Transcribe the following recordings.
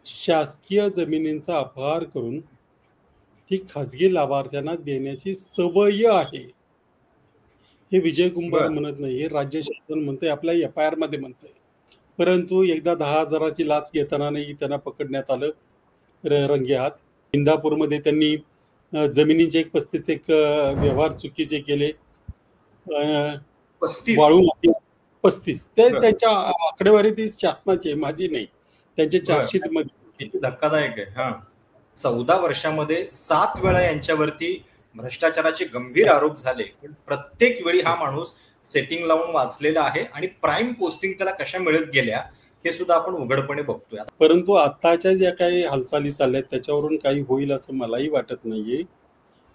शासकीय जमिनींचा अपहार करून ती खाजगी लाभार्थ्यांना देण्याची सवय आहे. हे विजय कुंभार बर म्हणत नाही, हे राज्य शासन म्हणतंय, आपल्या FIR मध्ये म्हणतंय. परंतु एकदा 10,000ची लाच घेताना नाही त्यांना पकडण्यात आलं रंगेहात. इंदापूरमध्ये त्यांनी जमिनीचे 35 व्यवहार चुकीचे केले. अ, 35 वाळू 35 ते बर त्यांच्या आकडेवारी ती शासनाची आहे, माझी नाही. त्यांच्या बर चार्जशीट मध्ये. किती धक्कादायक आहे. हा 14 वर्षामध्ये 7 वेळा यांच्यावरती भ्रष्टाचाराचे गंभीर आरोप झाले. पण प्रत्येक वेळी हा माणूस सेटिंग लावून वाचलेला आहे आणि प्राईम पोस्टिंग त्याला कशा मिळत गेल्या हे सुद्धा आपण उघडपणे बघतोय. परंतु आताच्या ज्या काही हालचाली चालल्या त्याच्यावरून काही होईल असं मलाही वाटत नाहीये.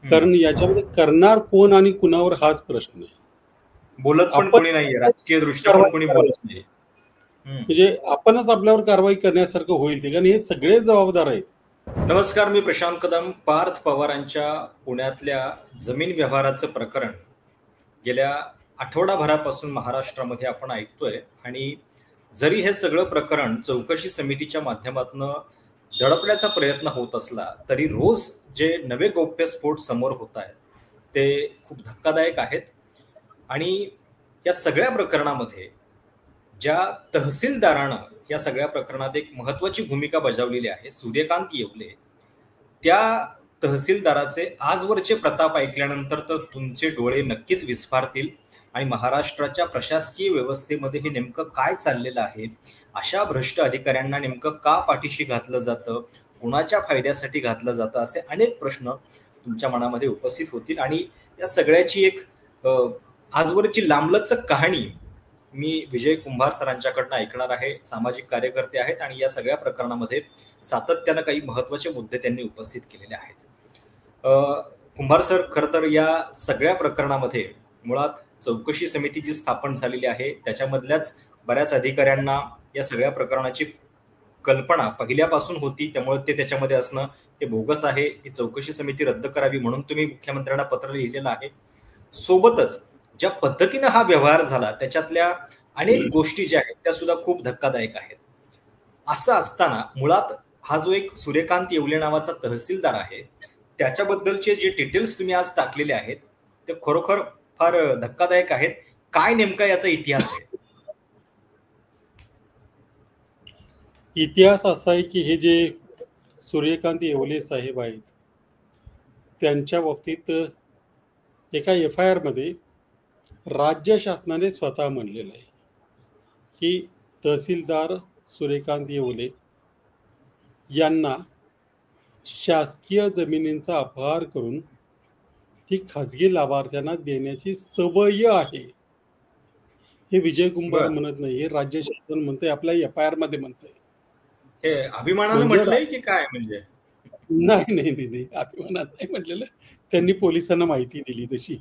कारण याच्यामध्ये करणार कोण आणि कुणावर हाच प्रश्न आहे. बोलत पण कोणी नाहीये, राजकीय दृष्ट्या पण कोणी बोलत नाही. म्हणजे आपणच आपल्यावर कारवाई करण्यासारखं होईल ते, कारण हे सगळे जबाबदार आहेत. नमस्कार, मी प्रशांत कदम. पार्थ पवारांच्या पुण्यातल्या जमीन व्यवहाराचं प्रकरण गेल्या आठवडाभरापासून महाराष्ट्रामध्ये आपण ऐकतोय. आणि जरी हे सगळं प्रकरण चौकशी समितीच्या माध्यमातून दडपण्याचा प्रयत्न होत असला तरी रोज जे नवे गौप्यस्फोट समोर होत आहेत ते खूप धक्कादायक आहेत. आणि या सगळ्या प्रकरणामध्ये ज्या तहसीलदारानं या सगळ्या प्रकरणात एक महत्वाची भूमिका बजावलेली आहे, सूर्यकांत येवले, त्या तहसीलदाराचे आजवरचे प्रताप ऐकल्यानंतर तर तुमचे डोळे नक्कीच विस्फारतील. आणि महाराष्ट्राच्या प्रशासकीय व्यवस्थेमध्ये हे नेमकं काय चाललेलं आहे, अशा भ्रष्ट अधिकाऱ्यांना नेमकं का पाठीशी घातलं जातं, कुणाच्या फायद्यासाठी घातलं जातं, असे अनेक प्रश्न तुमच्या मनामध्ये उपस्थित होतील. आणि या सगळ्याची एक आजवरची लांबलचक कहाणी मी विजय कुंभार सरांच्याकडनं ऐकणार आहे. सामाजिक कार्यकर्ते आहेत आणि या सगळ्या प्रकरणामध्ये सातत्यानं काही महत्वाचे मुद्दे त्यांनी उपस्थित केलेले आहेत. कुंभार सर, खरं तर या सगळ्या प्रकरणामध्ये मुळात चौकशी समिती जी स्थापन झालेली आहे त्याच्यामधल्याच बऱ्याच अधिकाऱ्यांना या सगळ्या प्रकरणाची कल्पना पहिल्यापासून होती, त्यामुळे ते त्याच्यामध्ये असणं हे बोगस आहे. ती चौकशी समिती रद्द करावी म्हणून तुम्ही मुख्यमंत्र्यांना पत्र लिहिलेलं आहे. सोबतच ज्या पद्धतीनं हा व्यवहार झाला त्याच्यातल्या अनेक गोष्टी ज्या आहेत त्या सुद्धा खूप धक्कादायक आहेत. असं असताना मुळात हा जो एक सूर्यकांत येवले नावाचा तहसीलदार आहे त्याच्याबद्दलचे जे डिटेल्स तुम्ही आज टाकलेले आहेत ते खरोखर फार धक्कादायक आहेत. काय नेमका याचा इतिहास आहे? इतिहास असा आहे की हे जे सूर्यकांत येवले साहेब आहेत त्यांच्या बाबतीत एका FIR मध्ये राज्य शासनाने स्वतः म्हणलेलं आहे की तहसीलदार सूर्यकांत येवले यांना शासकीय जमिनींचा अपहार करून ती खाजगी लाभार्थ्यांना देण्याची सवय आहे. हे विजय कुंभार म्हणत नाही, हे राज्य शासन म्हणतंय, आपल्या FIR मध्ये म्हणतंय. हे अभिमानानं म्हटलंय की काय? म्हणजे नाही नाही नाही नाही, अभिमानात नाही म्हटलेलं, त्यांनी पोलिसांना माहिती दिली तशी.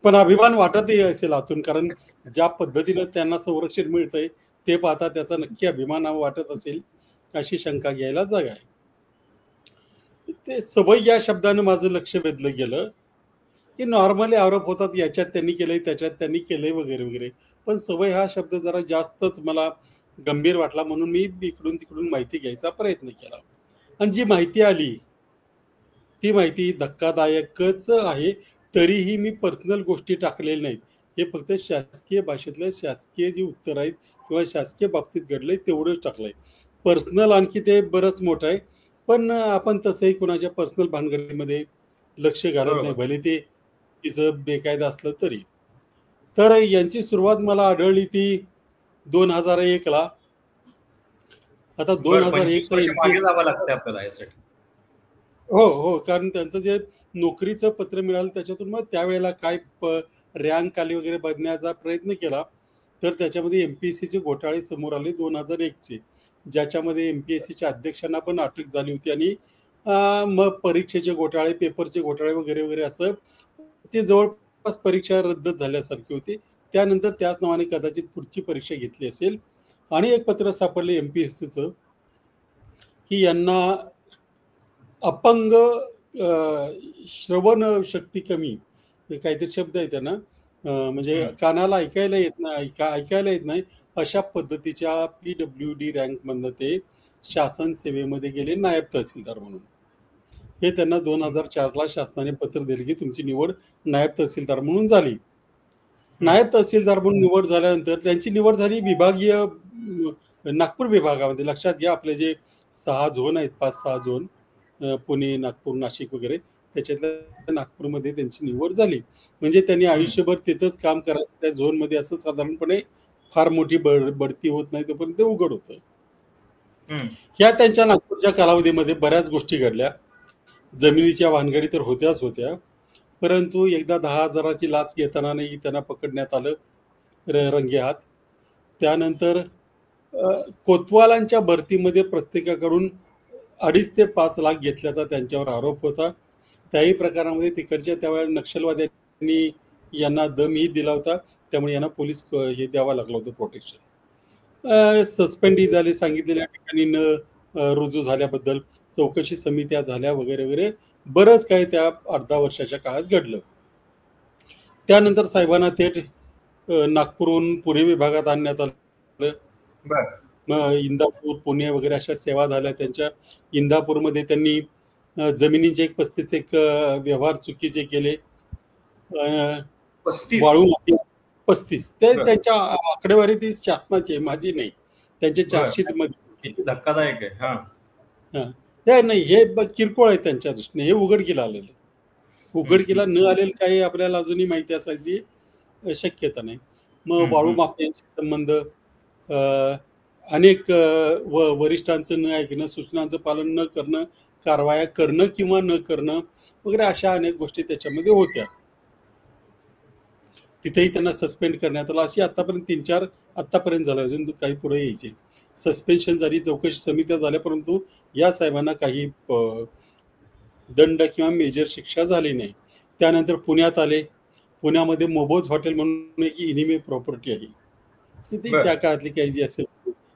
पण अभिमान वाटतही असेल आतून, कारण ज्या पद्धतीनं त्यांना संरक्षण मिळतंय ते पाहता त्याचा नक्की अभिमान वाटत असेल अशी शंका घ्यायला जागा आहे. ते सवय या शब्दानं माझं लक्ष वेधलं गेलं की नॉर्मली आरोप होतात, याच्यात त्यांनी केलंय त्याच्यात त्यांनी केलंय वगैरे वगैरे, पण सवय हा शब्द जरा जास्तच मला गंभीर वाटला म्हणून मी इकडून तिकडून माहिती घ्यायचा प्रयत्न केला. आणि जी माहिती आली ती माहिती धक्कादायकच आहे. तरीही मी पर्सनल गोष्टी टाकलेल्या नाहीत, हे फक्त शासकीय भाषेतलं शासकीय जी उत्तर आहेत किंवा शासकीय बाबतीत घडलंय तेवढंच टाकलंय. पर्सनल आणखी ते बरंच मोठं आहे, पण आपण तसंही कुणाच्या पर्सनल भानगडीमध्ये लक्ष घालत नाही, भले ते तिचं बेकायदा असलं तरी. तर यांची सुरुवात मला आढळली ती 2001 ला. आता 2001 चा मागे जावं लागतं आपल्याला यासाठी. हो हो, कारण त्यांचं जे नोकरीचं पत्र मिळालं त्याच्यातून मग त्यावेळेला काय रँक आली वगैरे बघण्याचा प्रयत्न केला तर त्याच्यामध्ये MPSCचे घोटाळे समोर आले 2001 चे, ज्याच्यामध्ये MPSCच्या अध्यक्षांना पण अटक झाली होती. आणि मग परीक्षेचे घोटाळे, पेपरचे घोटाळे वगैरे वगैरे असं ते जवळपास परीक्षा रद्द झाल्यासारखी होती. त्यानंतर त्याच नावाने कदाचित पुढची परीक्षा घेतली असेल. आणि एक पत्र सापडले MPSCचं की यांना अपंग श्रवण शक्ती कमी काहीतरी शब्द आहे त्यांना, म्हणजे कानाला ऐकायला येत नाही, ऐकायला येत नाही अशा पद्धतीच्या PWD रँकमधनं ते शासन सेवेमध्ये गेले नायब तहसीलदार म्हणून. हे त्यांना 2004ला शासनाने पत्र दिले की तुमची निवड नायब तहसीलदार म्हणून झाली. नायब तहसीलदार म्हणून निवड झाल्यानंतर त्यांची निवड झाली विभागीय नागपूर विभागामध्ये. लक्षात घ्या, आपले जे 6 झोन आहेत, 5-6 झोन, पुणे, नागपूर, नाशिक वगैरे, त्याच्यातल्या नागपूरमध्ये त्यांची निवड झाली. म्हणजे त्यांनी आयुष्यभर तिथंच काम करायचं त्या झोनमध्ये, असं साधारणपणे फार मोठी बढती होत नाही तोपर्यंत उघड होतं. ह्या त्यांच्या नागपूरच्या कालावधीमध्ये बऱ्याच गोष्टी घडल्या. जमिनीच्या भानगडी तर होत्याच होत्या, परंतु एकदा 10,000ची लाच घेताना नाही त्यांना पकडण्यात आलं रंगेहात. त्यानंतर कोतवालांच्या भरतीमध्ये प्रत्येकाकडून 2.5 ते 5 लाख घेतल्याचा त्यांच्यावर आरोप होता. त्याही प्रकारामध्ये तिकडच्या त्यावेळेला नक्षलवाद्यांनी यांना दमही दिला होता, त्यामुळे यांना पोलीस हे द्यावं लागलं होतं प्रोटेक्शन. सस्पेंडही झाले सांगितलेल्या ठिकाणी न रुजू झाल्याबद्दल, चौकशी समित्या झाल्या वगैरे वगैरे, बरंच काही त्या अर्धा वर्षाच्या काळात घडलं. त्यानंतर साहेबांना थेट नागपूरहून पुणे विभागात आणण्यात आलं. इंदापूर, पुणे वगैरे अशा सेवा झाल्या त्यांच्या. इंदापूरमध्ये त्यांनी जमिनीचे 35 व्यवहार चुकीचे केले. 35 ते त्यांच्या आकडेवारी ती शासनाची, माझी नाही, त्यांच्या चार्जशीट मध्ये. धक्कादायक आहे. नाही, हे किरकोळ आहे त्यांच्या दृष्टीने. हे उघडकीला आलेलं, उघडकीला न आलेलं काही आपल्याला अजूनही माहिती असायची शक्यता नाही. मग वाळू माफियांशी संबंध, अनेक वरिष्ठांचं न ऐकणं, सूचनांचं पालन न करणं, कारवाया करणं किंवा न करणं वगैरे, अशा अनेक गोष्टी त्याच्यामध्ये होत्या. तिथेही त्यांना सस्पेंड करण्यात आलं. अशी आतापर्यंत 3-4 आतापर्यंत झालं, अजून काही पुढे यायचे. सस्पेन्शन झाली, चौकशी समित्या झाल्या, परंतु या साहेबांना काही दंड किंवा मेजर शिक्षा झाली नाही. त्यानंतर पुण्यात आले. पुण्यामध्ये मोबोज हॉटेल म्हणून एक इनिमे प्रॉपर्टी आहे, त्या काळातली काही जी असेल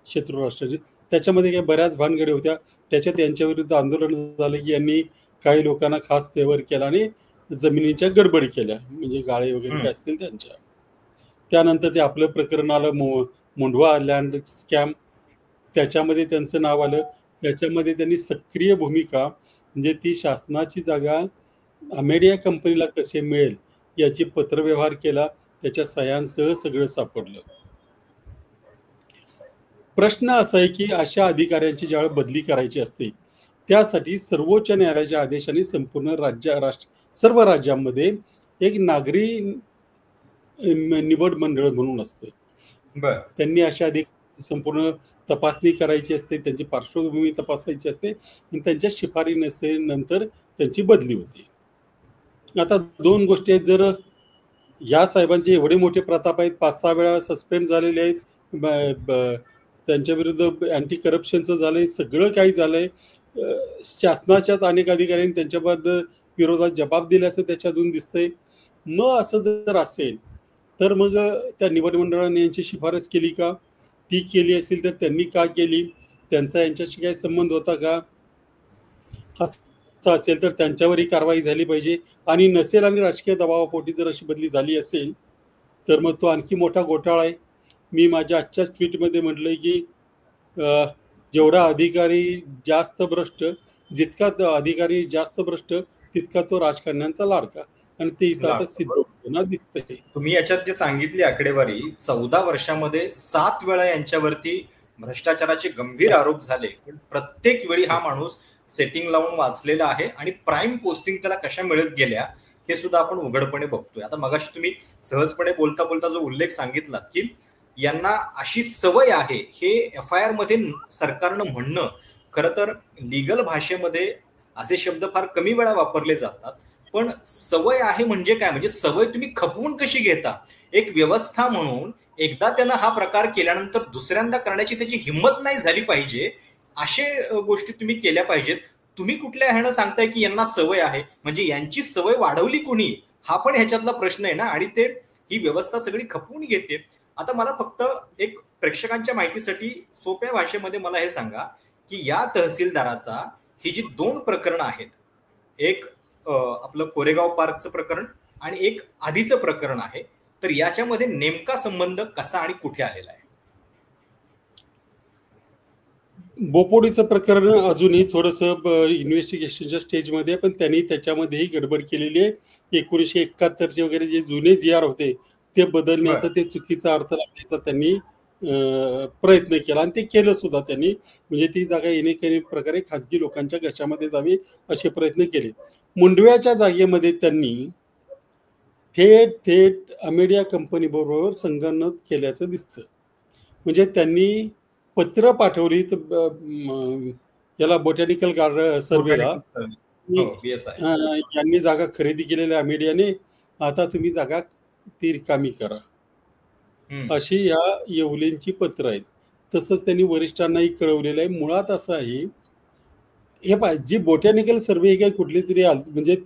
शत्रू राष्ट्राची, त्याच्यामध्ये काही बऱ्याच भानगडी होत्या. त्याच्यात यांच्या विरुद्ध आंदोलन झालं की यांनी काही लोकांना खास फेवर केला आणि जमिनीच्या गडबडी केल्या, म्हणजे गाळे वगैरे काय असतील त्यांच्या. त्यानंतर ते आपलं प्रकरण आलं, मुंढवा लँड स्कॅम, त्याच्यामध्ये त्यांचं नाव आलं. त्याच्यामध्ये त्यांनी सक्रिय भूमिका, म्हणजे ती शासनाची जागा अमेडिया कंपनीला कसे मिळेल याची पत्रव्यवहार केला, त्याच्या सह्यांसह सगळं सापडलं. प्रश्न असा आहे की अशा अधिकाऱ्यांची ज्यावेळी बदली करायची असते, त्यासाठी सर्वोच्च न्यायालयाच्या आदेशाने संपूर्ण सर्व राज्यांमध्ये एक नागरी निवड मंडळ म्हणून असते. त्यांनी अशा अधिकाऱ्यांची संपूर्ण तपासणी करायची असते, त्यांची पार्श्वभूमी तपासायची असते आणि त्यांच्या शिफारसीनंतर त्यांची बदली होते. आता 2 गोष्टी आहेत. जर या साहेबांचे एवढे मोठे प्रताप आहेत, 5-6 वेळा सस्पेंड झालेले आहेत, त्यांच्या विरुद्ध अँटी करप्शनचं झालंय, सगळं काही झालंय, शासनाच्याच अनेक अधिकाऱ्यांनी त्यांच्याबद्दल विरोधात जबाब दिल्याचं त्याच्यातून दिसतंय. मग असं जर असेल तर मग त्या निवड मंडळाने यांची शिफारस केली का? ती केली असेल तर त्यांनी का केली? त्यांचा यांच्याशी काही संबंध होता का? असं असेल तर त्यांच्यावरही कारवाई झाली पाहिजे. आणि नसेल आणि राजकीय दबावापोटी जर अशी बदली झाली असेल तर मग तो आणखी मोठा घोटाळा आहे. मी माझ्या आजच्याच ट्विटमध्ये म्हटलंय की जेवढा अधिकारी जास्त भ्रष्ट, जितका अधिकारी जास्त भ्रष्ट तितका तो राजकारण्यांचा लाडका, आणि ते इथं आता सिद्ध होताना दिसतंय. तुम्ही याच्यात जे सांगितली आकडेवारी, 14 वर्षामध्ये 7 वेळा यांच्यावरती भ्रष्टाचाराचे गंभीर आरोप झाले, पण प्रत्येक वेळी हा माणूस सेटिंग लावून वाचलेला आहे आणि प्राईम पोस्टिंग त्याला कशा मिळत गेल्या हे सुद्धा आपण उघडपणे बघतोय. आता मगाशी तुम्ही सहजपणे बोलता बोलता जो उल्लेख सांगितला की यांना अशी सवय आहे, हे FIR मध्ये सरकारनं म्हणणं, खरं तर लिगल भाषेमध्ये असे शब्द फार कमी वेळा वापरले जातात. पण सवय आहे म्हणजे काय? म्हणजे सवय तुम्ही खपवून कशी घेता? एक व्यवस्था म्हणून एकदा त्यानं हा प्रकार केल्यानंतर दुसऱ्यांदा करण्याची त्याची हिंमत नाही झाली पाहिजे, अशा गोष्टी तुम्ही केल्या पाहिजेत. तुम्ही कुठल्या ह्यानं सांगताय की यांना सवय आहे, म्हणजे यांची सवय वाढवली कोणी? हा पण ह्याच्यातला प्रश्न आहे ना. आणि ते ही व्यवस्था सगळी खपवून घेते. आता मला फक्त एक प्रेक्षकांच्या माहितीसाठी सोप्या भाषेमध्ये मला हे सांगा की या तहसीलदाराचा ही जी 2 प्रकरणं आहेत, एक आपलं कोरेगाव पार्कचं प्रकरण आणि एक आधीचं प्रकरण आहे, तर याच्यामध्ये नेमका संबंध कसा आणि कुठे आलेला आहे? बोपोडीचं प्रकरण अजूनही थोडंसं इन्व्हेस्टिगेशनच्या स्टेजमध्ये आहे, पण त्यांनी त्याच्यामध्येही गडबड केलेली आहे. 1971चे वगैरे जे जुने जी-आर होते ते बदलण्याचा, ते चुकीचा अर्थ लावण्याचा त्यांनी प्रयत्न केला आणि ते केलं सुद्धा त्यांनी. म्हणजे ती जागा येणे प्रकारे खाजगी लोकांच्या घशामध्ये जावी असे प्रयत्न केले. मुंडव्याच्या जागेमध्ये त्यांनी थेट थेट अमेडिया कंपनीबरोबर संगनमत केल्याचं दिसतं. म्हणजे त्यांनी पत्र पाठवली याला बोटॅनिकल गार्डन सर्वेला, यांनी जागा खरेदी केलेल्या अमेडियाने, आता तुम्ही जागा ती रिकामी करा, अशी या येवलेंची पत्र आहेत. तसंच त्यांनी वरिष्ठांनाही कळवलेलं आहे. मुळात असं आहे, हे जी बोटॅनिकल सर्वे ही काही कुठली तरी म्हणजे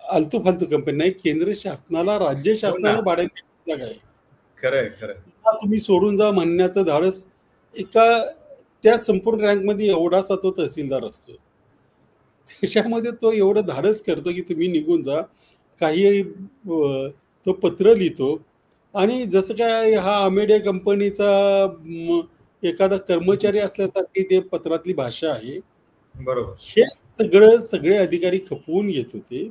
आलतू फालतू कंपनी नाही, केंद्र शासनाला, राज्य शासनाला भाड्याने जागा आहे. खरंय खरं. तुम्ही सोडून जा म्हणण्याचं धाडस एका त्या संपूर्ण रँकमध्ये एवढासा तो तहसीलदार असतो, त्याच्यामध्ये तो एवढं धाडस करतो की तुम्ही निघून जा. काही तो पत्र लिहितो आणि जसं काय हा अमेडिया कंपनीचा एखादा कर्मचारी असल्यासारखी ते पत्रातली भाषा आहे. बरोबर. हे सगळे अधिकारी खपवून घेत होते.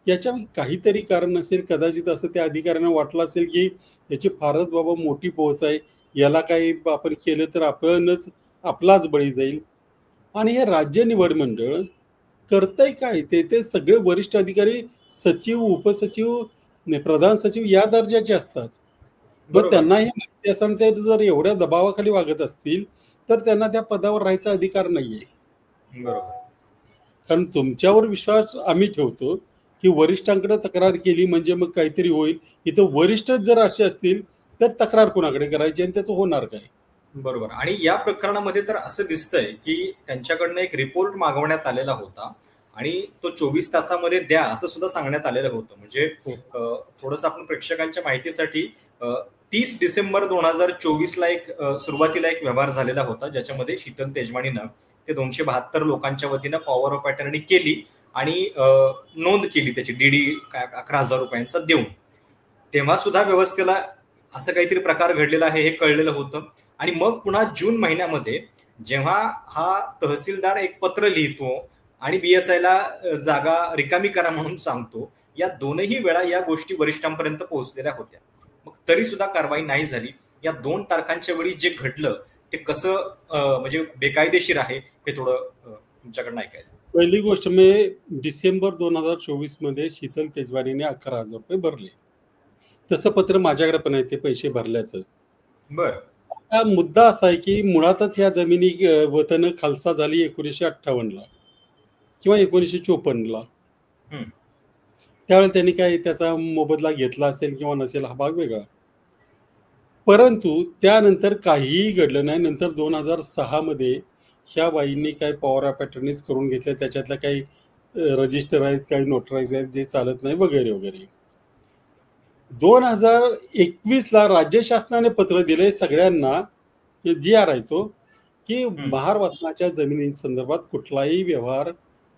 याच्या काहीतरी कारण असेल, कदाचित असं त्या अधिकाऱ्यांना वाटलं असेल की याची फारच बाबा मोठी पोहोच आहे, याला काही आपण केलं तर आपलाच बळी जाईल. आणि हे राज्य निवड मंडळ करतंय काय, ते सगळे वरिष्ठ अधिकारी सचिव, उपसचिव, प्रधान सचिव या दर्जाचे असतात. मग त्यांनाही माहिती असताना ते जर एवढ्या दबावाखाली वागत असतील तर त्यांना त्या पदावर राहायचा अधिकार नाहीये. बरोबर. कारण तुमच्यावर विश्वास आम्ही ठेवतो की वरिष्ठांकडे तक्रार केली म्हणजे मग काहीतरी होईल. इथं वरिष्ठच जर असे असतील तर तक्रार कोणाकडे करायची आणि त्याचं होणार काय? बरोबर. आणि या प्रकरणामध्ये तर असं दिसतंय की त्यांच्याकडनं एक रिपोर्ट मागवण्यात आलेला होता आणि तो 24 तासामध्ये द्या असं सुद्धा सांगण्यात आलेलं होतं. म्हणजे थोडंसं आपण प्रेक्षकांच्या माहितीसाठी 30 डिसेंबर 2024 ला एक सुरुवातीला एक व्यवहार झालेला होता, ज्याच्यामध्ये शीतल तेजवानीनं ते 272 लोकांच्या वतीनं पॉवर ऑफ अटर्नी केली आणि नोंद केली त्याची डीडी 11,000 रुपयांचा देऊन. तेव्हा सुद्धा व्यवस्थेला असं काहीतरी प्रकार घडलेला आहे हे कळलेलं होतं. आणि मग पुन्हा जून महिन्यामध्ये जेव्हा हा तहसीलदार एक पत्र लिहितो आणि बीएसआयला जागा रिकामी करा म्हणून सांगतो, या दोनही वेळा या गोष्टी वरिष्ठांपर्यंत पोहोचलेल्या होत्या. मग तरी सुद्धा कारवाई नाही झाली. या 2 तारखांच्या वेळी जे घडलं ते कसं म्हणजे बेकायदेशीर आहे हे थोडं तुमच्याकडनं ऐकायचं. पहिली गोष्ट मी डिसेंबर 2024 मध्ये शीतल तेजवानीने 11,000 रुपये भरले. तसं पत्र माझ्याकडे पण आहे ते पैसे भरल्याचं. बरं. हा मुद्दा असा आहे की मुळातच ह्या जमिनी वतन खालसा झाली 1958ला किंवा 1954ला. त्यावेळेला त्यांनी काय त्याचा मोबदला घेतला असेल किंवा नसेल हा भाग वेगळा. परंतु त्यानंतर काहीही घडलं नाही. नंतर 2006 मध्ये ह्या बाईंनी काय पॉवर ऑफ अटर्नीज करून घेतल्या, त्याच्यातल्या काही रजिस्टर आहेत, काही नोटराईज आहेत जे चालत नाही वगैरे वगैरे. 2021 ला राज्य शासनाने पत्र दिले सगळ्यांना, जी-आर आहे तो, की महार वतनाच्या जमिनींसंदर्भात कुठलाही व्यवहार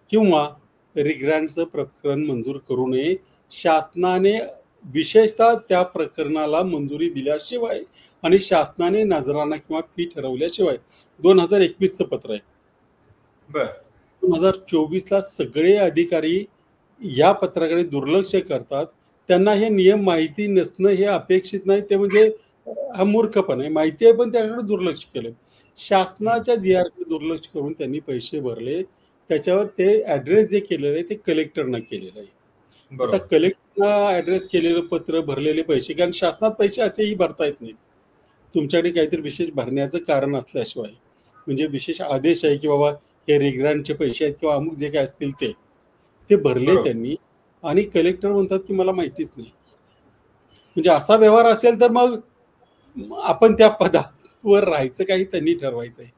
किंवा रिग्रँडचं प्रकरण मंजूर करू नये. शासनाने विशेषतः त्या प्रकरणाला मंजुरी दिल्याशिवाय आणि शासनाने नजराना किंवा फी ठरवल्याशिवाय. 2021चं पत्र आहे. बरं. 2024 ला सगळे अधिकारी या पत्राकडे दुर्लक्ष करतात. त्यांना हे नियम माहिती नसणं हे अपेक्षित नाही, ते म्हणजे हा मूर्खपणा आहे. माहिती आहे पण त्याकडे दुर्लक्ष केलं. शासनाच्या जी-आरकडे दुर्लक्ष करून त्यांनी पैसे भरले. त्याच्यावर ते ऍड्रेस जे केलेलं आहे ते कलेक्टरनं केलेलं आहे. आता कलेक्टरनं ऍड्रेस केलेलं पत्र, भरलेले पैसे, कारण शासनात पैसे असेही भरता येत नाहीत तुमच्याकडे काहीतरी विशेष भरण्याचं कारण असल्याशिवाय. म्हणजे विशेष आदेश आहे की बाबा हे रिग्रँडचे पैसे आहेत किंवा अमुक जे काय असतील ते भरले त्यांनी आणि कलेक्टर म्हणतात की मला माहितीच नाही. म्हणजे असा व्यवहार असेल तर मग आपण त्या पदावर राहायचं काही त्यांनी ठरवायचं आहे.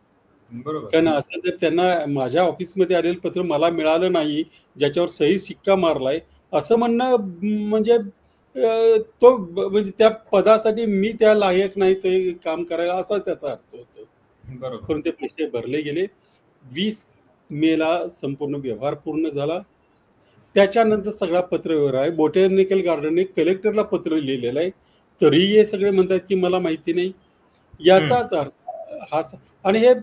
कारण असं जर त्यांना माझ्या ऑफिसमध्ये आलेलं पत्र मला मिळालं नाही, ज्याच्यावर सही शिक्का मारलाय असं म्हणणं म्हणजे तो म्हणजे त्या पदासाठी मी त्या लायक नाही ते काम करायला, असाच त्याचा अर्थ होतो. पण ते पैसे भरले गेले. 20 मेला संपूर्ण व्यवहार पूर्ण झाला. त्याच्यानंतर सगळा पत्रव्यवहार आहे. बोटॅनिकल गार्डनने कलेक्टरला पत्र लिहिलेलं आहे, तरीही हे सगळे म्हणतात की मला माहिती नाही. याचाच अर्थ हा आणि हे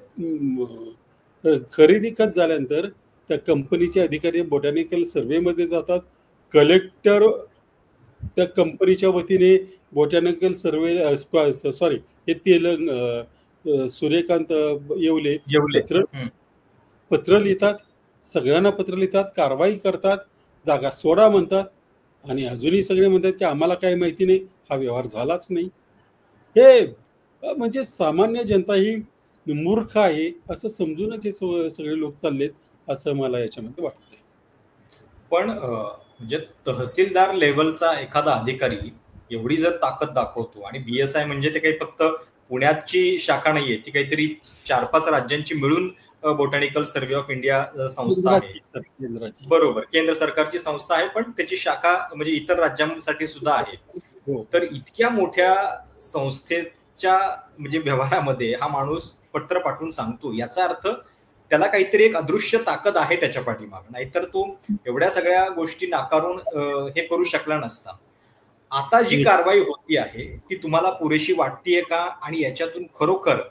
खरेदी खत झाल्यानंतर त्या कंपनीचे अधिकारी बोटॅनिकल सर्व्हेमध्ये जातात. कलेक्टर त्या कंपनीच्या वतीने बोटॅनिकल सर्वे सॉरी हे सूर्यकांत येवले येवले. पत्र लिहितात, सगळ्यांना पत्र लिहितात, कारवाई करतात, जागा सोडा म्हणतात आणि अजूनही सगळे म्हणतात की आम्हाला काही माहिती नाही, हा व्यवहार झालाच नाही. हे म्हणजे सामान्य जनता ही मूर्ख आहे असं समजूनच हे सगळे लोक चाललेत असं मला याच्यामध्ये वाटतंय. पण म्हणजे तहसीलदार लेवलचा एखादा अधिकारी एवढी जर ताकद दाखवतो आणि BSI म्हणजे ते काही फक्त पुण्याची शाखा नाहीये, ती काहीतरी 4-5 राज्यांची मिळून बोटॅनिकल सर्व्हे ऑफ इंडिया संस्था आहे. बरोबर, केंद्र सरकारची संस्था आहे, पण त्याची शाखा म्हणजे इतर राज्यांसाठी सुद्धा आहे. तर इतक्या मोठ्या संस्थेच्या म्हणजे व्यवहारामध्ये हा माणूस पत्र पाठवून सांगतो, याचा अर्थ त्याला काहीतरी एक अदृश्य ताकद आहे त्याच्या पाठीमागे, नाहीतर तो एवढ्या सगळ्या गोष्टी नाकारून हे करू शकला नसता. आता जी कारवाई होती आहे ती तुम्हाला पुरेशी वाटतीये का, आणि याच्यातून खरोखर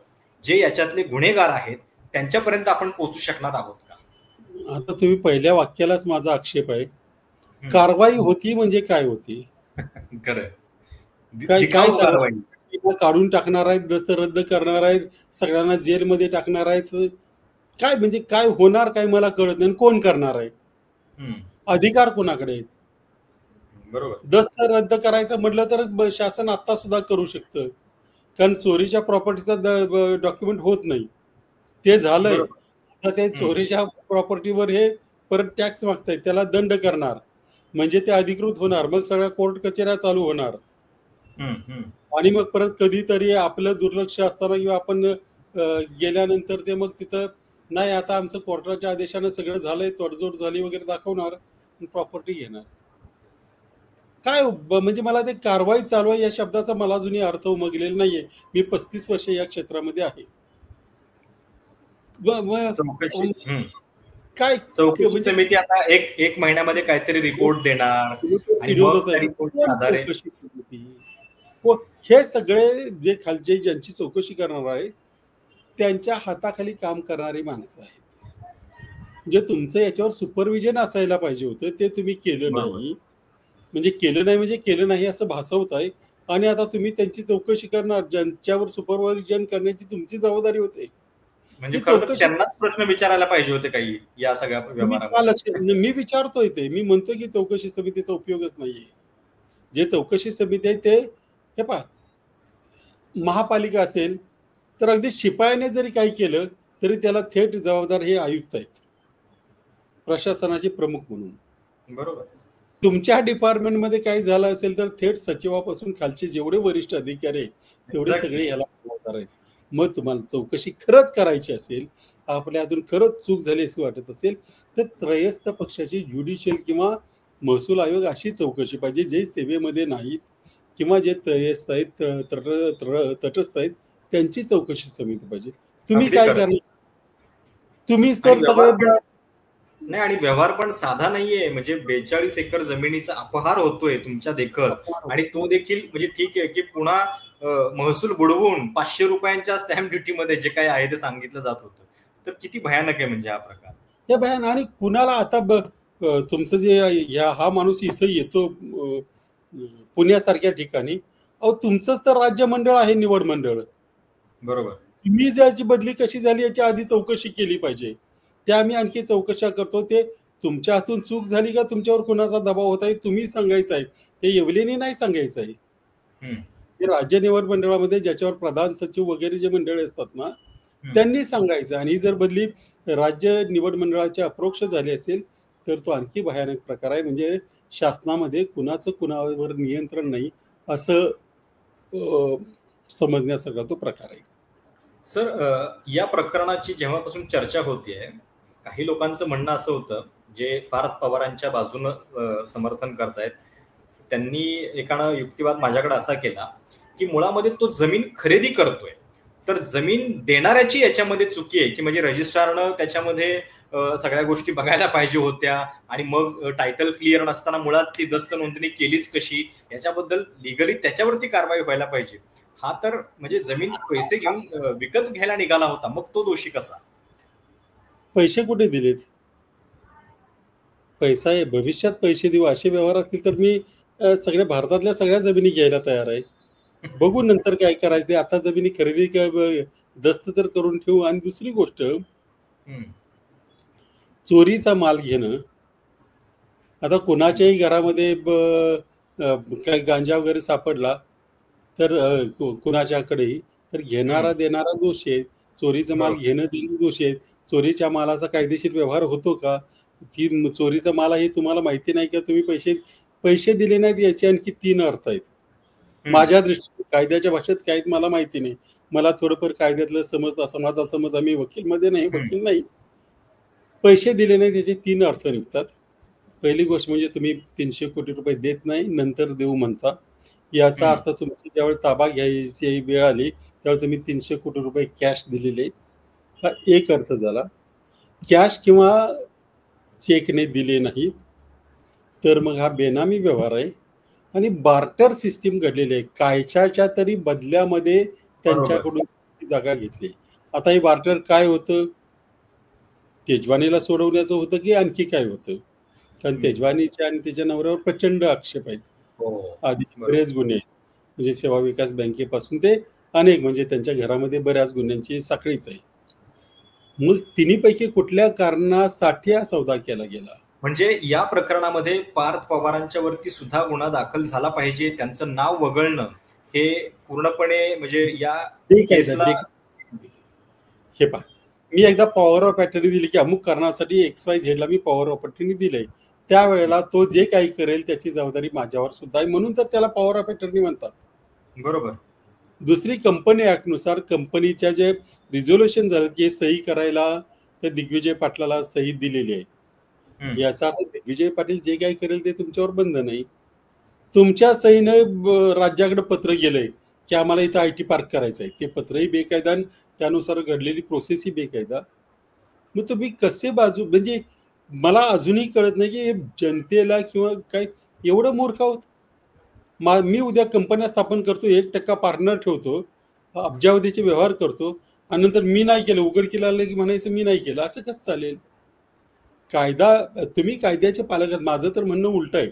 जे याच्यातले गुन्हेगार आहेत त्यांच्यापर्यंत आपण पोहोचू शकणार आहोत का? आता तुम्ही पहिल्या वाक्यालाच माझा आक्षेप आहे. कारवाई होती म्हणजे काय होती? खरं काय कारवाई काढून टाकणार आहेत, दस्त रद्द करणार आहेत, सगळ्यांना जेलमध्ये टाकणार आहेत, काय म्हणजे काय होणार काय मला कळत नाही. कोण करणार आहे? अधिकार कोणाकडे आहेत? बरोबर. दस्त रद्द करायचं म्हटलं तर शासन आता सुद्धा करू शकतं, कारण चोरीच्या प्रॉपर्टीचा डॉक्युमेंट होत नाही. ते झालंय, आता ते चोरीच्या प्रॉपर्टीवर हे परत टॅक्स मागतायत, त्याला दंड करणार म्हणजे ते अधिकृत होणार, मग सगळ्या कोर्ट कचेऱ्या चालू होणार. आणि मग परत कधीतरी आपलं दुर्लक्ष असताना किंवा आपण गेल्यानंतर ते मग तिथं नाही आता आमचं कोर्टाच्या आदेशानं सगळं झालंय, तडजोड झाली वगैरे दाखवणार, प्रॉपर्टी घेणार. काय म्हणजे मला ते कारवाई चालू आहे या शब्दाचा मला अजूनही अर्थ उमगलेला नाहीये. मी 35 वर्ष या क्षेत्रामध्ये आहे. काय चौकशी समिती आता एक महिन्यामध्ये काहीतरी रिपोर्ट देणार आणि हे सगळे जे खालचे ज्यांची चौकशी करणार आहे त्यांच्या हाताखाली काम करणारी माणसं आहेत. म्हणजे तुमचं याच्यावर सुपरविजन असायला पाहिजे होतं, ते तुम्ही केलं नाही. म्हणजे केलं नाही असं भासवत आहे, आणि आता तुम्ही त्यांची चौकशी करणार, ज्यांच्यावर सुपरविजन करण्याची तुमची जबाबदारी होते. म्हणजे त्यांनाच प्रश्न विचारायला पाहिजे होते काही या सगळ्या व्यवहारामध्ये. मी विचारतोय ते, मी म्हणतोय की चौकशी समितीचा उपयोगच नाहीये. जे चौकशी समिती आहे ते हे पहा, महापालिका असेल तर अगदी शिपायाने जरी काही केलं तरी त्याला थेट जबाबदार हे आयुक्त आहेत, प्रशासनाचे प्रमुख म्हणून. बरोबर. तुमच्या डिपार्टमेंटमध्ये काही झालं असेल तर थेट सचिवापासून खालचे जेवढे वरिष्ठ अधिकारी आहेत तेवढे सगळे याला जबाबदार आहेत. मग तुम्हाला चौकशी खरंच करायची असेल, आपल्या हातून खरंच चूक झाली असं वाटत असेल तर त्रयस्थ पक्षाची ज्युडिशियल किंवा महसूल आयोग अशी चौकशी पाहिजे, जे सेवेमध्ये नाहीत किंवा जे त्रयस्थ आहेत, तटस्थ आहेत, त्यांची चौकशी समिती पाहिजे. तुम्ही काय करणार? तुम्हीच तर सगळं नाही, आणि व्यवहार पण साधा नाहीये. म्हणजे 42 एकर जमिनीचा अपहार होतोय तुमच्या देखत, आणि तो देखील म्हणजे ठीक आहे की पुन्हा महसूल बुडवून 500 रुपयांच्या स्टॅम्प ड्युटीमध्ये जे काही आहे ते सांगितलं जात होतं. तर किती भयानक आहे म्हणजे हा प्रकार. हे भयानक. आणि कुणाला आता तुमचं जे हा माणूस इथं येतो पुण्यासारख्या ठिकाणी, अहो तुमचंच तर राज्य मंडळ आहे, निवड मंडळ. बरोबर. तुम्ही त्याची बदली कशी झाली याची आधी चौकशी केली पाहिजे. त्या आम्ही आणखी चौकशा करतो. ते तुमच्या हातून चूक झाली का, तुमच्यावर कुणाचा दबाव होता, तुम्ही सांगायचं आहे, ते येवलेने नाही सांगायचं आहे. ते राज्य निवड मंडळामध्ये ज्याच्यावर प्रधान सचिव वगैरे जे मंडळ असतात ना, त्यांनी सांगायचं. आणि जर बदली राज्य निवड मंडळाचे अप्रोक्ष झाले असेल तर तो आणखी भयानक प्रकार आहे. म्हणजे शासनामध्ये कुणाचं कुणावर नियंत्रण नाही असं समजण्यासारखा तो प्रकार आहे. सर, या प्रकरणाची जेव्हापासून चर्चा होतीये, काही लोकांचं म्हणणं असं होतं, जे पार्थ पवारांच्या बाजूनं समर्थन करतायत, त्यांनी एकानं युक्तिवाद माझ्याकडे असा केला की मुळामध्ये तो जमीन खरेदी करतोय, तर जमीन देणाऱ्याची याच्यामध्ये चुकी आहे की म्हणजे रजिस्ट्रारनं त्याच्यामध्ये सगळ्या गोष्टी बघायला पाहिजे होत्या आणि मग टायटल क्लिअर नसताना मुळात ती दस्त नोंदणी केलीच कशी याच्याबद्दल लिगली त्याच्यावरती कारवाई व्हायला पाहिजे. हा तर म्हणजे जमीन पैसे घेऊन विकत घ्यायला निघाला होता, मग तो दोषी कसा? पैसे कुठे दिलेत? पैसा आहे, भविष्यात पैसे देऊ असे व्यवहार असतील तर मी सगळ्या भारतातल्या सगळ्या जमिनी घ्यायला तयार आहे. बघू नंतर काय करायचे. आता जमिनी खरेदी दस्त तर करून ठेवू. आणि दुसरी गोष्ट, चोरीचा माल घेणं. आता कुणाच्याही घरामध्ये काही गांजा वगैरे सापडला तर कुणाच्याकडेही तर घेणारा देणारा दोष आहे. चोरीचा माल घेणं देणं दोष आहे. चोरीच्या मालाचा कायदेशीर व्यवहार होतो का? ती चोरीचा माल आहे तुम्हाला माहिती नाही का? तुम्ही पैसे दिले नाहीत याचे आणखी 3 अर्थ आहेत माझ्या दृष्टीने. कायद्याच्या भाषेत काय मला माहिती नाही. मला थोडंफार कायद्यातलं समज, माझा समज, आम्ही वकील नाही. पैसे दिले नाही त्याचे 3 अर्थ निघतात. पहिली गोष्ट म्हणजे तुम्ही 300 कोटी रुपये देत नाही, नंतर देऊ म्हणता. याचा अर्थ तुमची ज्यावेळी ताबा घ्यायची वेळ आली त्यावेळी तुम्ही 300 कोटी रुपये कॅश दिलेले. हा एक अर्थ झाला. कॅश किंवा चेकने दिले नाही तर मग हा बेनामी व्यवहार आहे. आणि बार्टर सिस्टीम घडलेली आहे. कायच्याच्या तरी बदल्यामध्ये त्यांच्याकडून जागा घेतली. आता हे बार्टर काय होतं? तेजवानीला सोडवण्याचं होतं की आणखी काय होतं? कारण तेजवानीच्या आणि त्याच्या नवऱ्यावर प्रचंड आक्षेप आहेत. आधी बरेच गुन्हे आहेत. म्हणजे सेवा विकास बँकेपासून ते अनेक, म्हणजे त्यांच्या घरामध्ये बऱ्याच गुन्ह्यांची साखळीच आहे. मग तिन्हीपैकी कुठल्या कारणासाठी हा सौदा केला गेला? म्हणजे या प्रकरणामध्ये पार्थ पवारांच्या वरती सुद्धा गुन्हा दाखल झाला पाहिजे, त्यांचं नाव वगळणं हे पूर्णपणे म्हणजे या केसला. हे पहा, मी एकदा पॉवर ऑफ अटर्नी दिली की अमुक कारणासाठी XYZ ला मी पॉवर ऑफ अटर्नी दिलंय. त्यावेळेला तो जे काही करेल त्याची जबाबदारी माझ्यावर सुद्धा आहे, म्हणून तर त्याला पॉवर ऑफ अटर्नी म्हणतात. बरोबर. दुसरी कंपनी ऍक्ट नुसार कंपनीच्या जे रिझोल्युशन झालं की सही करायला त्या दिग्विजय पाटलाला सही दिलेली आहे. याचा अर्थ दिग्विजय पाटील जे काही करेल ते तुमच्यावर बंद नाही. तुमच्या सहीनं राज्याकडे पत्र गेलंय की आम्हाला इथं IT पार्क करायचं आहे. ते पत्रही बेकायदा, त्यानुसार घडलेली प्रोसेसही बेकायदा. मग तुम्ही कसे बाजू, म्हणजे मला अजूनही कळत नाही की जनतेला किंवा काय एवढं मूर्ख आहोत. मी उद्या कंपन्या स्थापन करतो, 1% पार्टनर ठेवतो, अब्जावधीचे व्यवहार करतो आणि नंतर मी नाही केलं, उघडकीला आलं की म्हणायचं मी नाही केलं. असं कसं चालेल? कायदा, तुम्ही कायद्याचे पालक आहात. माझं तर म्हणणं उलट आहे.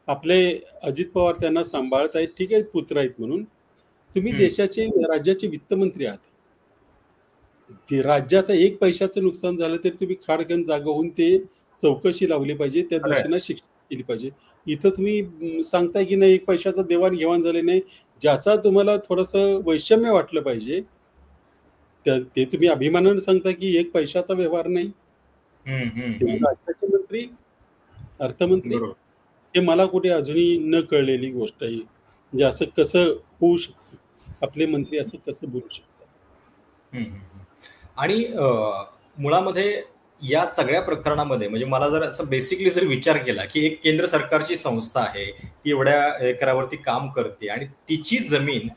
आपले अजित पवार त्यांना सांभाळत आहेत, ठीक आहे, पुत्र आहेत म्हणून. तुम्ही देशाचे, राज्याचे वित्तमंत्री आहात. ते राज्याचं 1 पैशाचं नुकसान झालं तर तुम्ही खाडकन जागा होऊन ते चौकशी लावली पाहिजे, त्या दोषींना शिक्षा केली पाहिजे. इथं तुम्ही सांगताय की नाही 1 पैशाचं देवाणघेवाण झाले नाही, ज्याचा तुम्हाला थोडंसं वैषम्य वाटलं पाहिजे ते तुम्ही अभिमानाने सांगता की 1 पैशाचा व्यवहार नाही. राज्याचे मंत्री, अर्थमंत्री, हे मला कुठे अजूनही न कळलेली गोष्ट आहे. म्हणजे असं कसं होऊ शकतं? आपले मंत्री असं कसं बोलू शकतात? आणि मुळामध्ये या सगळ्या प्रकरणामध्ये म्हणजे मला जर असं बेसिकली जर विचार केला की एक केंद्र सरकारची संस्था आहे, ती एवढ्या एकरावरती काम करते आणि तिची जमीन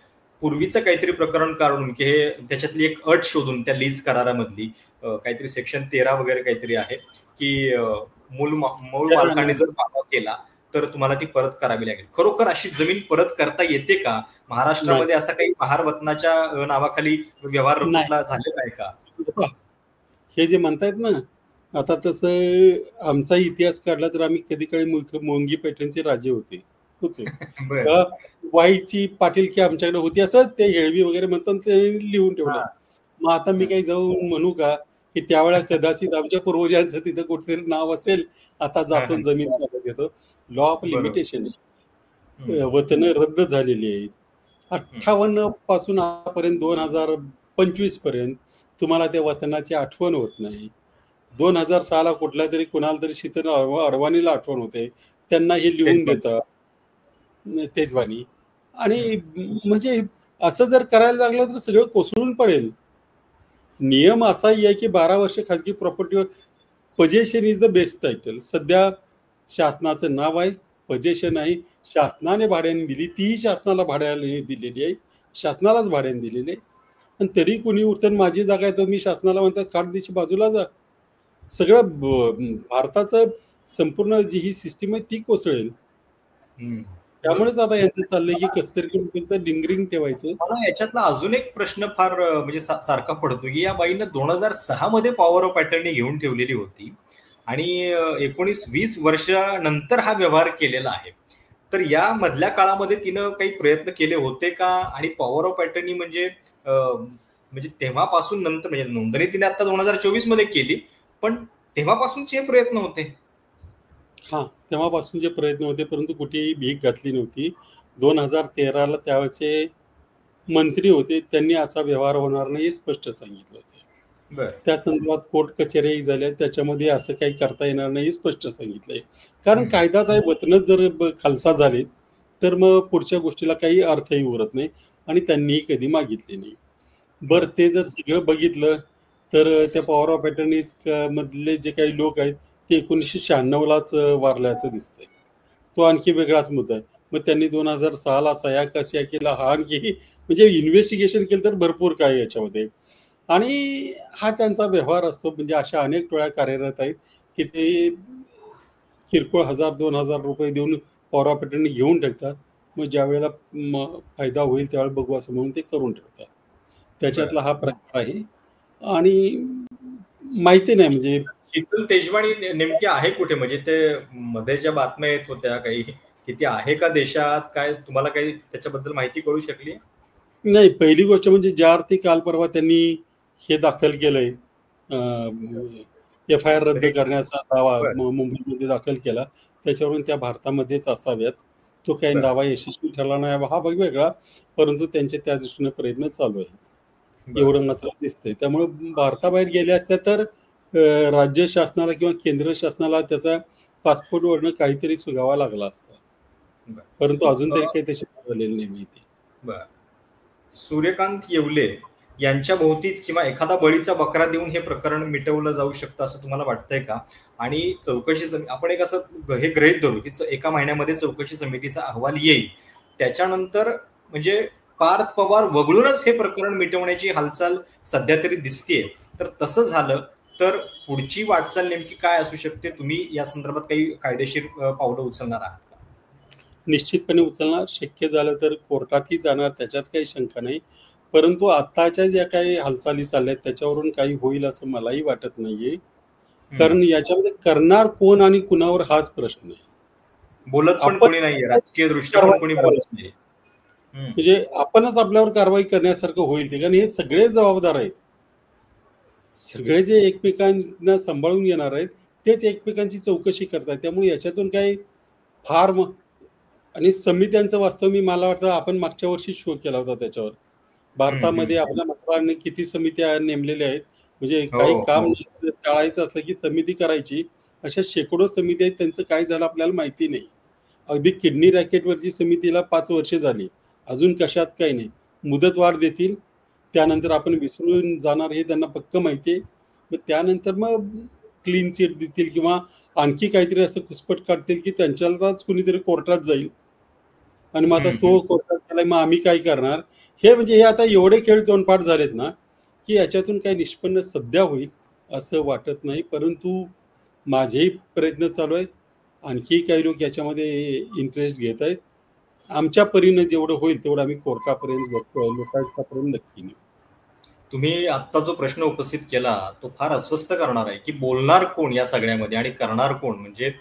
पूर्वीचं काहीतरी प्रकरण काढून की हे त्याच्यातली एक अट शोधून त्या लीज करारामधली काहीतरी सेक्शन 13 वगैरे काहीतरी आहे की मूळ मालकाने जर दावा केला तर तुम्हाला ती परत करावी लागेल. खरोखर अशी जमीन परत करता येते का? महाराष्ट्रामध्ये असा काही महारवतनाच्या नावाखाली व्यवहार झालेला आहे का? हे जे म्हणतायत ना, आता तसं आमचा इतिहास काढला तर आम्ही कधी काळी मोंगी पैठणचे राजे होते. वाईची पाटील की आमच्याकडे होती असं ते हेळवी वगैरे म्हणतात, ते लिहून ठेवलं. मग आता मी काही जाऊन म्हणू का की त्यावेळेला कदाचित आमच्या पूर्वजांचं तिथं कुठेतरी नाव असेल. आता जातो जमीन ताब्यात घेतो. लॉ ऑफ लिमिटेशन, वतन रद्द झालेली आहेत. 58 पासून आतापर्यंत 2025 पर्यंत तुम्हाला त्या वतनाची आठवण होत नाही. 2006 कुठल्या तरी कुणाला तरी शीतल अडवाणीला आठवण होते, त्यांना हे लिहून देतात तेजवानी. आणि म्हणजे असं जर करायला लागलं तर सगळं कोसळून पडेल. नियम असाही आहे की 12 वर्ष खाजगी प्रॉपर्टीवर, possession is the best title. सध्या शासनाचं नाव आहे, पजेशन आहे, शासनाने भाड्याने दिली, तीही शासनाला भाड्याने दिलेली आहे, शासनालाच भाड्याने दिलेली आहे. आणि तरी कुणी उठतं माझी जागा आहे, तर मी शासनाला म्हणतात काट दिशी बाजूला जा. सगळं भारताचं संपूर्ण जी ही सिस्टीम आहे ती कोसळेल. त्यामुळेच आता यांचं चाललंय की कसतरी डिंगरिंग ठेवायचं. मला याच्यातला अजून एक प्रश्न फार म्हणजे सारखा पडतो की या बाईनं 2006 मध्ये पॉवर ऑफ अटर्नी घेऊन ठेवलेली होती आणि 19-20 वर्षानंतर हा व्यवहार केलेला आहे. तर या मधल्या काळामध्ये तिनं काही प्रयत्न केले होते का? आणि पॉवर ऑफ अटर्नी म्हणजे तेव्हापासून नंतर म्हणजे नोंदणी तिने आता 2024 मध्ये केली, पण तेव्हापासूनचे हे प्रयत्न होते. हा, तेव्हापासून जे प्रयत्न होते, परंतु कुठेही भीक घातली नव्हती. 2013ला त्यावेळचे मंत्री होते, त्यांनी असा व्यवहार होणार नाही हे स्पष्ट सांगितलं होतं. त्या संदर्भात कोर्ट कचेऱ्याही झाल्या, त्याच्यामध्ये असं काही करता येणार नाही स्पष्ट सांगितलंय. कारण कायदाच आहे, वतनच जर खालसा झाले तर मग पुढच्या गोष्टीला काही अर्थही उरत नाही आणि त्यांनीही कधी मागितले नाही. बरं, ते जर सगळं बघितलं तर त्या पॉवर ऑफ अटर्नीज मधले जे काही लोक आहेत ते 1996लाच वारल्याचं दिसतंय. तो आणखी वेगळाच मुद्दा आहे. मग त्यांनी 2006ला सह्या कशा केला हा आणखी म्हणजे इन्व्हेस्टिगेशन केलं तर भरपूर काय याच्यामध्ये. आणि हा त्यांचा व्यवहार असतो. म्हणजे अशा अनेक टोळ्या कार्यरत आहेत की ते किरकोळ 1000-2000 रुपये देऊन पॉवर ऑफ अटर्नी घेऊन टाकतात. मग ज्या वेळेला फायदा होईल त्यावेळेला बघू असं म्हणून ते करून ठेवतात. त्याच्यातला हा प्रकार आहे. आणि माहिती नाही म्हणजे शीतल तेजवाणी नेमकी आहे कुठे? म्हणजे ते मध्ये ज्या बातम्या येत होत्या काही किती आहे का देशात, काय तुम्हाला काही त्याच्याबद्दल माहिती कळू शकली? नाही, पहिली गोष्ट म्हणजे ज्या अर्थी काल परवा त्यांनी हे दाखल केलंय, FIR रद्द करण्याचा दावा मुंबईमध्ये दाखल केला, त्याच्यावरून त्या भारतामध्येच असाव्यात. तो काही दावा यशस्वी ठरला नाही हा वेगवेगळा, परंतु त्यांचे त्या दृष्टीने प्रयत्न चालू आहेत एवढं मात्र दिसतंय. त्यामुळे भारताबाहेर गेले असत्या तर राज्य शासनाला किंवा केंद्र शासनाला त्याचा पासपोर्टवरनं काहीतरी सुगावा लागला असता, परंतु अजून तरी काही तशी झालेली नाही माहिती. सूर्यकांत येवले यांच्या भोवतीच किंवा एखादा बळीचा बकरा देऊन हे प्रकरण मिटवलं जाऊ शकतं असं तुम्हाला वाटतंय का? आणि चौकशी आपण एक असं हे गृहीत धरू की एका महिन्यामध्ये चौकशी समितीचा अहवाल येईल, त्याच्यानंतर म्हणजे पार्थ पवार वगळूनच हे प्रकरण मिटवण्याची हालचाल सध्या तरी दिसतेय. तर तसं झालं तर पुढची वाटचाल नेमकी काय असू शकते? तुम्ही या संदर्भात काही कायदेशीर पावलं उचलणार आहात का? निश्चितपणे उचलणार. शक्य झालं तर कोर्टातही जाणार, त्याच्यात काही शंका नाही. परंतु आताच्या ज्या काही हालचाली चालल्या आहेत त्याच्यावरून काही होईल असं मलाही वाटत नाहीये. कारण याच्यामध्ये करणार कोण आणि कुणावर हाच प्रश्न आहे. बोलत पण कोणी नाहीये, राजकीय दृष्ट्या पण कोणी बोलत नाही. म्हणजे आपणच आपल्यावर कारवाई करण्यासारखं होईल ते, कारण हे सगळे जबाबदार आहेत. सगळे जे एकमेकांना सांभाळून घेणार आहेत तेच एकमेकांची चौकशी करतात. त्यामुळे याच्यातून काही फार आणि समित्यांचं वास्तव मला वाटतं आपण मागच्या वर्षी शो केला होता त्याच्यावर. भारतामध्ये आपल्या मंत्रालयाने किती समित्या नेमलेल्या आहेत. म्हणजे काही काम टाळायचं असलं की समिती करायची. अशा शेकडो समिती आहेत, त्यांचं काय झालं आपल्याला माहिती नाही. अगदी किडनी रॅकेटवरची समितीला 5 वर्ष झाली, अजून कशात काही नाही. मुदतवाढ देतील, त्यानंतर आपण विसरून जाणार हे त्यांना पक्क माहिती आहे. मग त्यानंतर मग क्लीन चिट देतील किंवा आणखी काहीतरी असं घुसपट काढतील की त्यांच्यालाच कुणीतरी कोर्टात जाईल आणि मग आता तो कोर्टात गेलाय मग आम्ही काय करणार. हे म्हणजे हे आता एवढे खेळ तोंडपाठ झालेत ना की याच्यातून काही निष्पन्न सध्या होईल असं वाटत नाही. परंतु माझेही प्रयत्न चालू आहेत. आणखी काही लोक याच्यामध्ये इंटरेस्ट घेत आहेत. आमच्या परीने जेवढं होईल तेवढं आम्ही कोर्टापर्यंत लोकांपर्यंत नक्की नेऊ. तुम्ही आत्ता जो प्रश्न उपस्थित केला तो फार अस्वस्थ करणार आहे की बोलणार कोण या सगळ्यामध्ये आणि करणार कोण. म्हणजे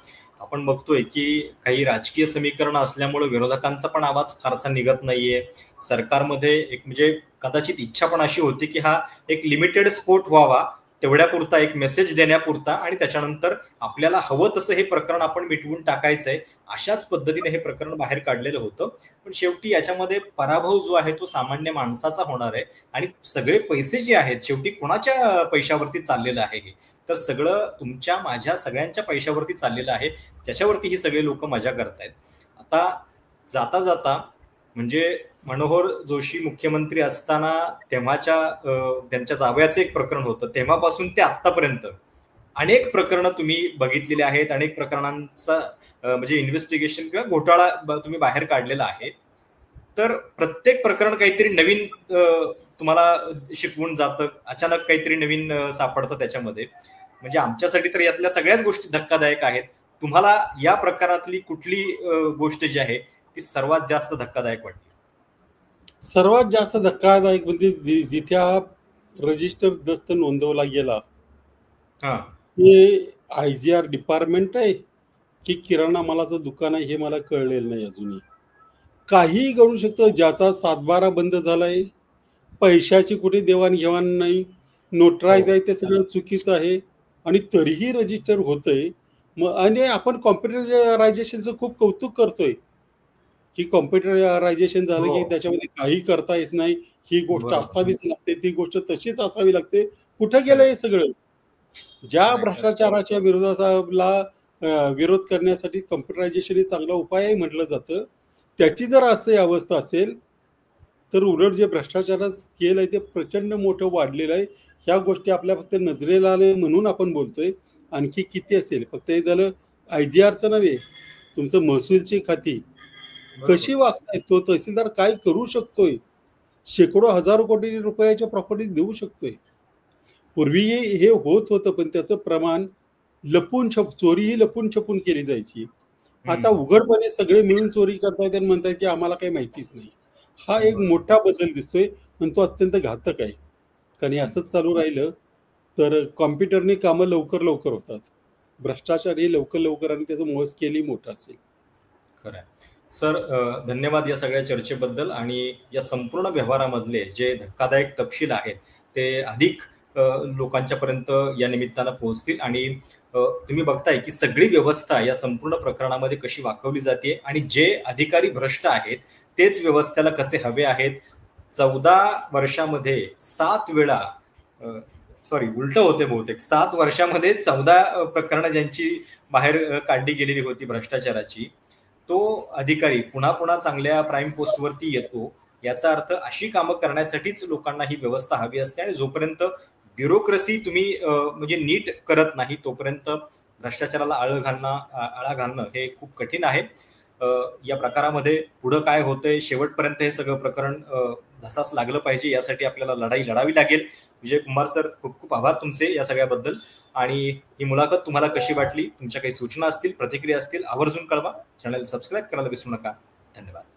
आपण बघतोय की काही राजकीय समीकरण असल्यामुळे विरोधकांचा पण आवाज फारसा निघत नाहीये. सरकारमध्ये एक म्हणजे कदाचित इच्छा पण अशी होती की हा एक लिमिटेड स्फोट व्हावा, तेवढ्यापुरता एक मेसेज देण्यापुरता, आणि त्याच्यानंतर आपल्याला हवं तसं हे प्रकरण आपण मिटवून टाकायचंय अशाच पद्धतीने हे प्रकरण बाहेर काढलेलं होतं. पण शेवटी याच्यामध्ये पराभव जो आहे तो सामान्य माणसाचा होणार आहे आणि सगळे पैसे जे आहेत शेवटी कोणाच्या पैशावरती चाललेलं आहे हे, तर सगळं तुमच्या माझ्या सगळ्यांच्या पैशावरती चाललेलं आहे, ज्याच्यावरती ही सगळे लोक मजा करतायत. आता जाता जाता म्हणजे मनोहर जोशी मुख्यमंत्री असताना तेव्हाच्या त्यांच्या जावयाचं एक प्रकरण होतं, तेव्हापासून ते आतापर्यंत अनेक प्रकरणं तुम्ही बघितलेली आहेत, अनेक प्रकरणांचा म्हणजे इन्व्हेस्टिगेशन किंवा घोटाळा तुम्ही बाहेर काढलेला आहे. तर प्रत्येक प्रकरण काहीतरी नवीन तुम्हाला शिकवून जातं, अचानक काहीतरी नवीन सापडतं त्याच्यामध्ये. म्हणजे आमच्यासाठी तर यातल्या सगळ्याच गोष्टी धक्कादायक आहेत. तुम्हाला या प्रकारातली कुठली गोष्ट जी आहे ती सर्वात जास्त धक्कादायक वाटते? सर्वात जास्त धक्कादायक म्हणजे जिथे हा रजिस्टर दस्त नोंदवला गेला हा. ते IGR डिपार्टमेंट आहे की किराणा मालाचं दुकान आहे हे मला कळलेलं नाही अजूनही. काहीही घडू शकतं. ज्याचा 7/12 बंद झालाय, पैशाची कुठे देवाणघेवाण नाही, नोटराईज हो. आहे ते सगळं चुकीचं आहे आणि तरीही रजिस्टर होतंय. मग आणि आपण कॉम्प्युटरायझेशनचं खूप कौतुक करतोय की कॉम्प्युटरायझेशन झालं हो. की त्याच्यामध्ये काही करता येत नाही. ही गोष्ट बरोबर. असावीच लागते, ती गोष्ट तशीच असावी लागते. कुठं गेलं खरंय. हे सगळं? ज्या नाही, खरंय. भ्रष्टाचाराच्या विरोधाला विरोध करण्यासाठी कॉम्प्युटरायझेशन हे चांगला उपाय आहे म्हटलं जातं. त्याची जर अशी अवस्था असेल, तर उलट जे भ्रष्टाचाराचं स्केल आहे ते प्रचंड मोठं वाढलेलं आहे. ह्या गोष्टी आपल्या फक्त नजरेला आल्या म्हणून आपण बोलतोय. आणखी किती असेल? फक्त हे झालं IGRचं नव्हे, तुमचं महसूलची खाती बरोबर. कशी वागतायत? तो तहसीलदार काय करू शकतोय? शेकडो हजारो कोटी रुपयाच्या प्रॉपर्टीज देऊ शकतोय. पूर्वी हे होत होतं, पण त्याचं प्रमाण चोरीही लपून-छपून केली जायची. आता हम्म. उघडपणे सगळे मिळून चोरी करतायत आणि म्हणतायत की आम्हाला काही माहितीच नाही. हा एक बरोबर. मोठा बदल दिसतोय आणि तो अत्यंत घातक आहे. कारण हे हम्म. असंच चालू राहिलं तर कॉम्प्युटरने कामं लवकर होतात. भ्रष्टाचार हे लवकर आणि त्याचं स्केलही मोठं असेल. खरंय. सर, धन्यवाद या सगळ्या चर्चेबद्दल आणि या संपूर्ण व्यवहारामधले जे धक्कादायक तपशील आहेत ते अधिक लोकांच्या पर्यंत या निमित्तानं पोहोचतील आणि तुम्ही बघताय की सगळी व्यवस्था या संपूर्ण प्रकरणामध्ये कशी वाकवली जाते आणि जे अधिकारी भ्रष्ट आहेत तेच व्यवस्थेला कसे हवे आहेत. 14 वर्षामध्ये 7 वेळा, सॉरी उलट होते बहुतेक, 7 वर्षामध्ये 14 प्रकरणं ज्यांची बाहेर काढली गेलेली होती भ्रष्टाचाराची, तो अधिकारी पुन्हा पुन्हा चांगल्या प्राईम पोस्टवरती येतो. याचा अर्थ अशी कामं करण्यासाठीच लोकांना ही व्यवस्था हवी असते आणि जोपर्यंत ब्युरोक्रेसी तुम्ही म्हणजे नीट करत नाही तोपर्यंत भ्रष्टाचाराला आळा घालणं हे खूप कठीण आहे. या प्रकारामध्ये पुढं काय होतंय, शेवटपर्यंत हे सगळं प्रकरण धसास लागलं पाहिजे, यासाठी आपल्याला लढाई लढावी लागेल. विजय कुमार सर, खूप खूप आभार तुमचे या सगळ्याबद्दल. आणि ही मुलाखत तुम्हाला कशी वाटली, तुमच्या काही सूचना असतील, प्रतिक्रिया असतील, आवर्जून कळवा. चॅनल सबस्क्राईब करायला विसरू नका. धन्यवाद.